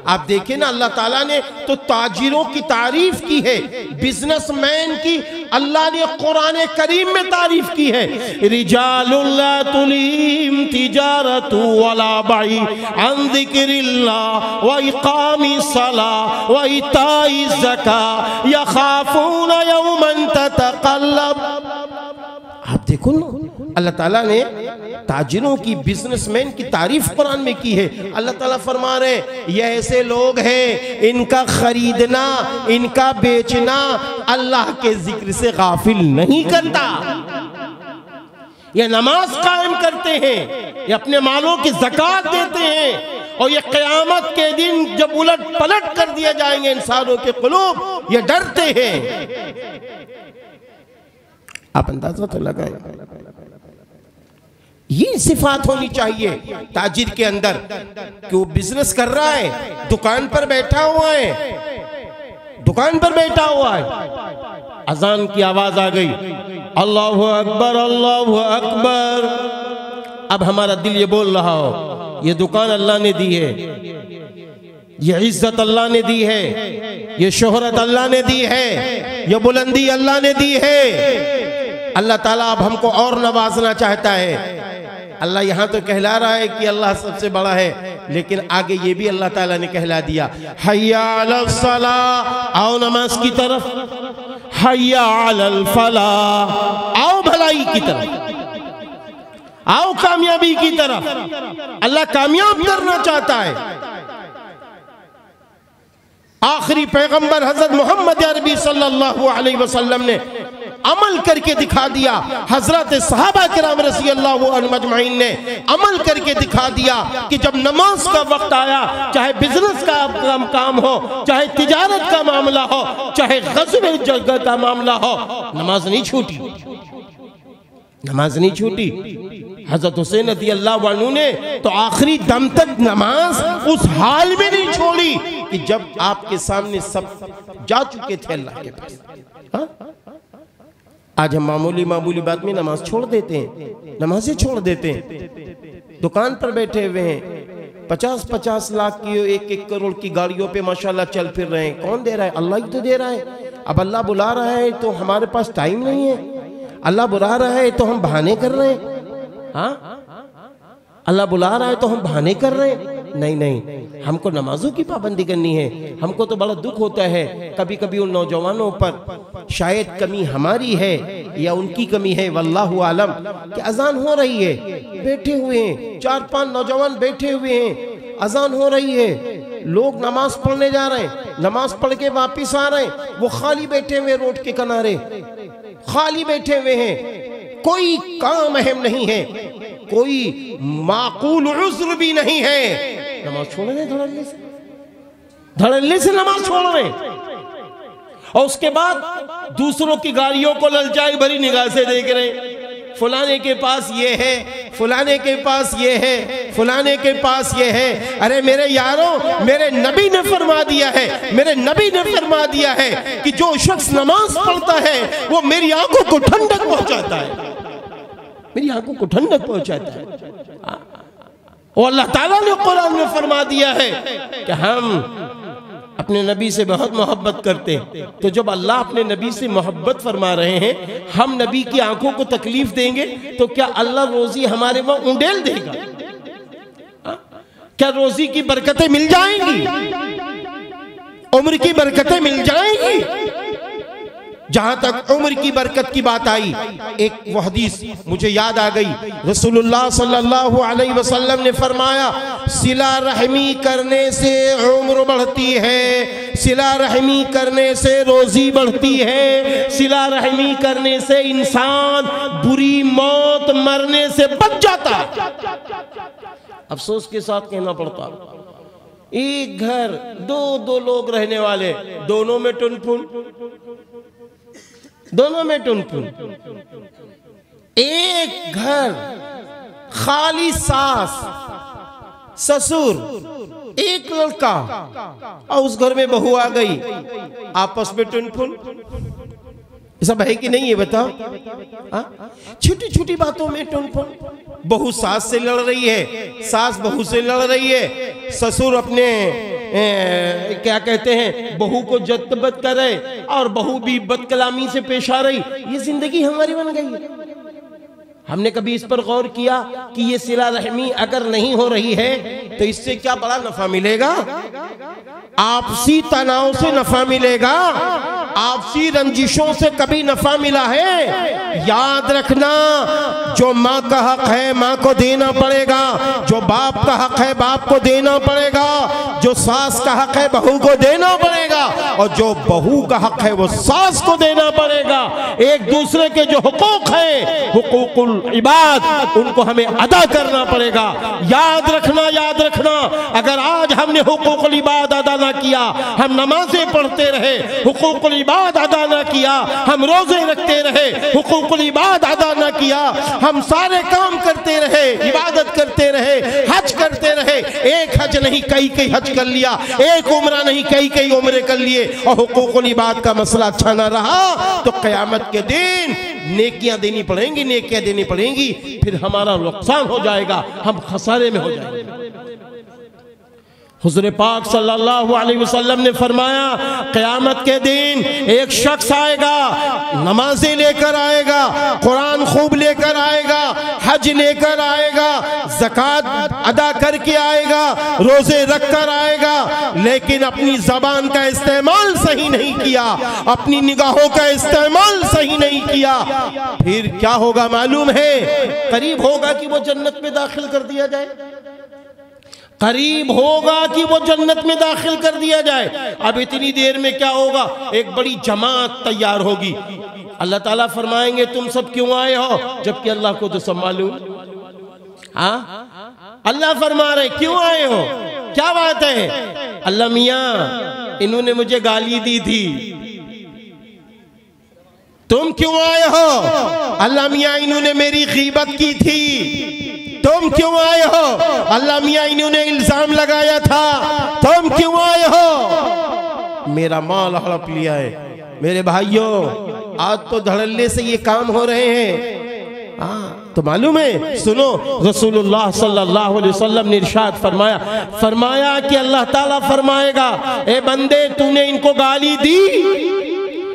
आप देखें ना, अल्लाह ताला ने तो ताजिरों की तारीफ की है, बिजनेसमैन की अल्लाह ने कुरान करीम में तारीफ की है। रिजालुल ला तुलीम तिजारतु वला बाई अन जिक्रिल्लाह व इकामिस सलाह व इताइज ज़का यखाफून यौमन ततक़ल्लब। आप देखो ना, अल्लाह ताला ने ताजिरों की, बिजनेसमैन की तारीफ कुरान में की है। अल्लाह ताला फरमा रहे हैं ये ऐसे लोग हैं इनका खरीदना, इनका बेचना अल्लाह के जिक्र से गाफिल नहीं करता। ये नमाज कायम करते हैं, ये अपने मालों की ज़कात देते हैं, और ये क़यामत के दिन जब उलट पलट कर दिए जाएंगे इंसानों के क़ुलूब, ये डरते हैं। आप अंदाजा तो लगाए, ये सिफात होनी चाहिए ताजिर के अंदर कि वो बिजनेस कर रहा है, दुकान पर बैठा हुआ है, दुकान पर बैठा हुआ है, अजान की आवाज आ गई, अल्लाहु अकबर अल्लाहु अकबर। अब हमारा दिल ये बोल रहा हो ये दुकान अल्लाह ने दी है, ये इज्जत अल्लाह ने दी है, ये शोहरत अल्लाह ने दी है, ये बुलंदी अल्लाह ने दी है। अल्लाह ताला अब हमको और नवाजना चाहता है। अल्लाह यहाँ तो कहला रहा है कि अल्लाह सबसे बड़ा है, लेकिन आगे ये भी अल्लाह ताला ने कहला दिया, हय्या अलल सलाह, आओ नमाज की तरफ, हय्या अलल फलाह, आओ भलाई की तरफ, आओ कामयाबी की तरफ। अल्लाह कामयाब करना चाहता है। आखिरी पैगंबर हजरत मोहम्मद अरबी सल्लल्लाहु अलैहि वसल्लम ने अमल करके दिखा दिया, हजरत सहाबा किराम रज़ी अल्लाहु अन्हुम अजमईन ने अमल करके दिखा दिया कि जब नमाज का वक्त आया, चाहे बिजनेस का काम हो, चाहे तिजारत का मामला हो, चाहे ग़ज़वे जगह का मामला हो, नमाज नहीं छूटी, नमाज नहीं छूटी। हजरत हुसैन रज़ी अल्लाहु अन्हु ने तो आखिरी दम तक नमाज उस हाल में नहीं छोड़ी कि जब आपके सामने सब जा चुके थे अल्लाह के पास। हाँ? आज हम मामूली बात में नमाज छोड़ देते हैं, नमाजें छोड़ देते हैं। दुकान पर बैठे हुए हैं, 50-50 लाख की, 1-1 करोड़ की गाड़ियों पे माशाल्लाह चल फिर रहे हैं। कौन दे रहा है? अल्लाह ही तो दे रहा है। अब अल्लाह बुला रहा है तो हमारे पास टाइम नहीं है, अल्लाह बुला रहा है तो हम बहाने कर रहे हैं। हाँ, अल्लाह बुला रहा है तो हम बहाने कर रहे हैं। नहीं नहीं, हमको नमाजों की पाबंदी करनी है। हमको तो बड़ा दुख होता है कभी कभी उन नौजवानों पर, शायद कमी हमारी है या उनकी कमी है, वल्लाहु आलम, कि अजान हो रही है, बैठे हुए हैं 4-5 नौजवान बैठे हुए हैं, अजान हो रही है, लोग नमाज पढ़ने जा रहे हैं, नमाज पढ़ के वापिस आ रहे हैं, वो खाली बैठे हुए रोड के किनारे, खाली बैठे हुए हैं, कोई काम अहम नहीं है, कोई माकूल उज़्र भी नहीं है, नमाज छोड़ रहे, धड़ल्ले से नमाज छोड़ रहे, और उसके बाद दूसरों की गाड़ियों को ललचाई भरी निगाह से देख रहे, फलाने के पास ये है, फलाने के पास ये है, फलाने के पास ये है। अरे मेरे यारों, मेरे नबी ने फरमा दिया है, मेरे नबी ने फरमा दिया है कि जो शख्स नमाज पढ़ता है वो मेरी आंखों को ठंडक पहुंचाता है, मेरी आंखों को ठंडक पहुंचाता है। और अल्लाह ताला ने कुरान में फरमा दिया है कि हम अपने नबी से बहुत मोहब्बत करते हैं। तो जब अल्लाह अपने नबी से मोहब्बत फरमा रहे हैं, हम नबी की आंखों को तकलीफ देंगे तो क्या अल्लाह रोजी हमारे वहां उंडेल देगा? क्या रोजी की बरकतें मिल जाएंगी? उम्र की बरकतें मिल जाएंगी? जहां तक उम्र की बरकत की बात आई, एक वो हदीस मुझे याद आ गई। रसूलुल्लाह सल्लल्लाहु अलैहि वसल्लम ने फरमाया, सिला रहमी करने से उम्र बढ़ती है, सिला रहमी करने से रोजी बढ़ती है, सिला रहमी करने से इंसान बुरी मौत मरने से बच जाता। अफसोस के साथ कहना पड़ता, एक घर दो लोग रहने वाले, दोनों में टुनफुन, दोनों में टुनफुन। एक घर खाली सास ससुर, एक लड़का, और उस घर में बहू आ गई, आपस में टुनफुन। सब है कि नहीं है बताओ? छोटी छोटी बातों में टुनफुन। बहू सास से लड़ रही है, सास बहू से लड़ रही है, ससुर अपने क्या कहते हैं बहू को जद्दबद कर रहे, और बहू भी बदकलामी से पेश आ रही। ये जिंदगी हमारी बन गई है। हमने कभी इस पर गौर किया कि ये सिला रहमी अगर नहीं हो रही है तो इससे क्या बड़ा नफा मिलेगा? आपसी तनाव से नफा मिलेगा, आपसी रंजिशों से कभी नफा मिला है? याद रखना, जो माँ का हक है माँ को देना पड़ेगा, जो बाप का हक है बाप को देना पड़ेगा, जो सास का हक है बहू को देना पड़ेगा, और जो बहू का हक है वो सास को देना पड़ेगा। एक दूसरे के जो हुकूक है, हुकूकुल इबाद, उनको हमें अदा करना पड़ेगा। याद रखना, अगर आज हमने हुकूकुल इबाद अदा ना किया, हम नमाजें पढ़ते रहे, हुकूकुल इबाद अदा ना किया, हम रोजे रखते रहे, हुकूकुल इबाद अदा ना किया, हम सारे काम करते रहे, इबादत करते रहे, हज करते रहे, एक हज नहीं कई हज कर लिया, एक उम्रा नहीं कई उम्रे कर लिए, और हुकूकुल इबाद का मसला अच्छा ना रहा, तो क़यामत के दिन नेकियां देनी पड़ेंगी, फिर हमारा नुकसान हो जाएगा, हम खसारे में हो जाएंगे। हुज़ूर पाक सल्लल्लाहु अलैहि वसल्लम ने फरमाया, क़यामत के दिन एक शख्स आएगा, नमाजें लेकर आएगा, कुरान खूब लेकर आएगा, हज लेकर आएगा, ज़कात अदा करके आएगा, रोजे रख कर आएगा, लेकिन अपनी ज़बान का इस्तेमाल सही नहीं किया, अपनी निगाहों का इस्तेमाल सही नहीं किया। फिर क्या होगा मालूम है? करीब होगा कि वो जन्नत में दाखिल कर दिया जाए, करीब होगा कि वो जन्नत में दाखिल कर दिया जाए। अब इतनी देर में क्या होगा? एक बड़ी जमात तैयार होगी। अल्लाह ताला फरमाएंगे, तुम सब क्यों आए हो? जबकि अल्लाह को तो सब मालूम। अल्लाह फरमा रहे, क्यों आए हो, क्या बात है? अल्लाह मियाँ, इन्होंने मुझे गाली दी थी। तुम क्यों आए हो? अल्लाह मियाँ, इन्होंने मेरी गीबत की थी। तुम क्यों आए हो? अल्लाह मियाँ, इन्होंने इल्जाम लगाया था। तुम क्यों आए हो? मेरा माल हड़प लिया है। मेरे भाइयों, आज तो धड़ल्ले से ये काम हो रहे हैं। तो मालूम है, सुनो, रसूलुल्लाह सल्लल्लाहु अलैहि वसल्लम ने इरशाद फरमाया कि अल्लाह ताला फरमाएगा, ए बंदे तूने इनको गाली दी,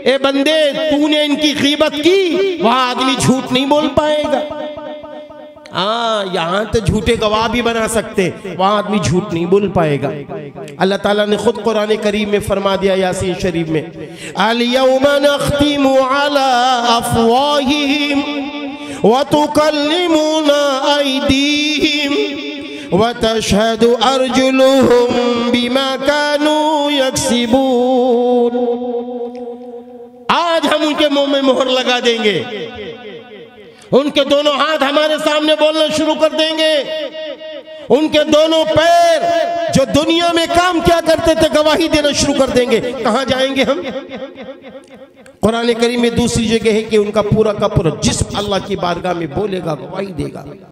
ए बंदे तूने इनकी गीबत की। वहां आदमी झूठ नहीं बोल पाएगा। यहाँ तो झूठे गवाह भी बना सकते, वहां आदमी झूठ नहीं बोल पाएगा। अल्लाह ताला ने खुद कुरान करीम में फरमा दिया, यासीन शरीफ में, अल यौमा नख्तिमु अला अफ़वाहिहिम व तुकल्लिमुना ऐदीहिम व तशहदु अर्जुलुहुम बिमा कानू यक्सिबून। आज हम उनके मुंह में मोहर लगा देंगे, उनके दोनों हाथ हमारे सामने बोलना शुरू कर देंगे, उनके दोनों पैर जो दुनिया में काम क्या करते थे गवाही देना शुरू कर देंगे। कहां जाएंगे हम? कुरान करीम में दूसरी जगह है कि उनका पूरा का पूरा जिस्म अल्लाह की बारगाह में बोलेगा, गवाही देगा।